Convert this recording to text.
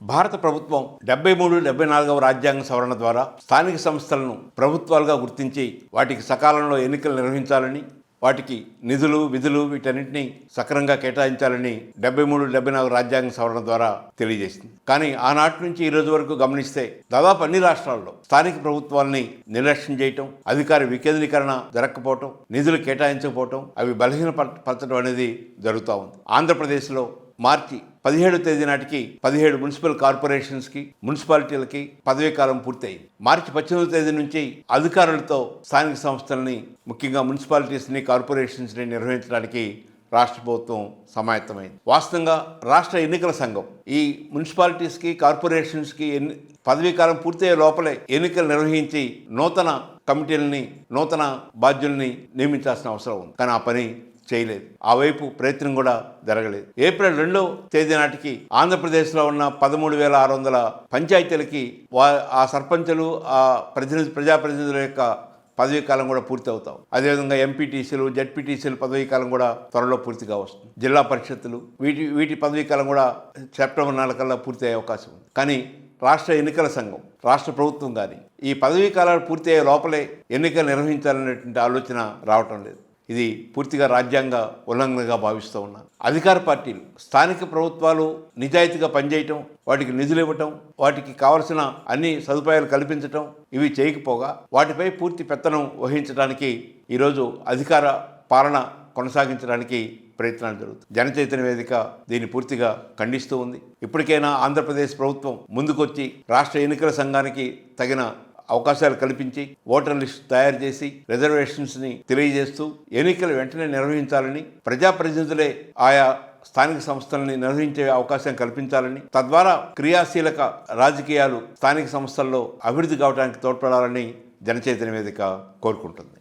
భారత ప్రభుత్వం 73, 74వ రాజ్యాంగ సవరణ ద్వారా స్థానిక సంస్థలను ప్రభుత్వాలుగా గుర్తించి వాటికి సకాలంలో ఎన్నికలు నిర్వహించాలని, వాటికి నిధులు, విధులు వీటన్నింటినీ సక్రమంగా కేటాయించాలని 73, 74 రాజ్యాంగ సవరణ ద్వారా తెలియజేసింది. కానీ ఆనాటి నుంచి ఈ రోజు వరకు గమనిస్తే దాదాపు అన్ని రాష్ట్రాల్లో స్థానిక ప్రభుత్వాలని నిర్లక్ష్యం చేయటం, అధికార వికేంద్రీకరణ జరగకపోవటం, నిధులు కేటాయించకపోవటం, అవి బలహీనపరచడం అనేది జరుగుతూ ఉంది. ఆంధ్రప్రదేశ్లో మార్చి 17వ తేదీ నాటికి 17 మున్సిపల్ కార్పొరేషన్స్కి, మున్సిపాలిటీలకి పదవీకాలం పూర్తయింది. మార్చి 18వ తేదీ నుంచి అధికారులతో స్థానిక సంస్థలని, ముఖ్యంగా మున్సిపాలిటీస్ని, కార్పొరేషన్స్ని నిర్వహించడానికి రాష్ట్ర ప్రభుత్వం సమాయత్తమైంది. వాస్తవంగా రాష్ట్ర ఎన్నికల సంఘం ఈ మున్సిపాలిటీస్కి, కార్పొరేషన్స్కి పదవీకాలం పూర్తయ్యే లోపలే ఎన్నికలు నిర్వహించి నూతన కమిటీలని, నూతన బాధ్యుల్ని నియమించాల్సిన అవసరం ఉంది. కానీ ఆ పని చేయలేదు. ఆ వైపు ప్రయత్నం కూడా జరగలేదు. ఏప్రిల్ 2వ తేదీ నాటికి ఆంధ్రప్రదేశ్లో ఉన్న 13,600 పంచాయతీలకి ఆ సర్పంచులు, ఆ ప్రజాప్రతినిధుల యొక్క పదవీకాలం కూడా పూర్తి అవుతాం. అదేవిధంగా ఎంపీటీసీలు, జడ్పీటీసీలు పదవీకాలం కూడా త్వరలో పూర్తిగా వస్తుంది. జిల్లా పరిషత్తులు వీటి పదవీకాలం కూడా సెప్టెంబర్ 4 కల్లా పూర్తి అయ్యే అవకాశం ఉంది. కానీ రాష్ట్ర ఎన్నికల సంఘం, రాష్ట్ర ప్రభుత్వం కానీ ఈ పదవీ కాలాలు పూర్తి అయ్యే లోపలే ఎన్నికలు నిర్వహించాలనేటువంటి ఆలోచన రావటం లేదు. ఇది పూర్తిగా రాజ్యాంగ ఉల్లంఘనగా భావిస్తూ ఉన్నారు. అధికార పార్టీలు, స్థానిక ప్రభుత్వాలు నిజాయితీగా పనిచేయటం, వాటికి నిధులు ఇవ్వటం, వాటికి కావలసిన అన్ని సదుపాయాలు కల్పించటం, ఇవి చేయకపోగా వాటిపై పూర్తి పెత్తనం వహించడానికి ఈరోజు అధికార పాలన కొనసాగించడానికి ప్రయత్నాలు జరుగుతుంది. జనచైతన్య వేదిక దీన్ని పూర్తిగా ఖండిస్తూ ఉంది. ఇప్పటికైనా ఆంధ్రప్రదేశ్ ప్రభుత్వం ముందుకొచ్చి రాష్ట్ర ఎన్నికల సంఘానికి తగిన అవకాశాలు కల్పించి ఓటర్ లిస్ట్ తయారు చేసి రిజర్వేషన్స్ని తెలియజేస్తూ ఎన్నికలు వెంటనే నిర్వహించాలని, ప్రజాప్రతినిధులే ఆయా స్థానిక సంస్థలని నిర్వహించే అవకాశం కల్పించాలని, తద్వారా క్రియాశీలక రాజకీయాలు స్థానిక సంస్థల్లో అభివృద్ధి కావడానికి తోడ్పడాలని జనచైతన్య వేదిక కోరుకుంటుంది.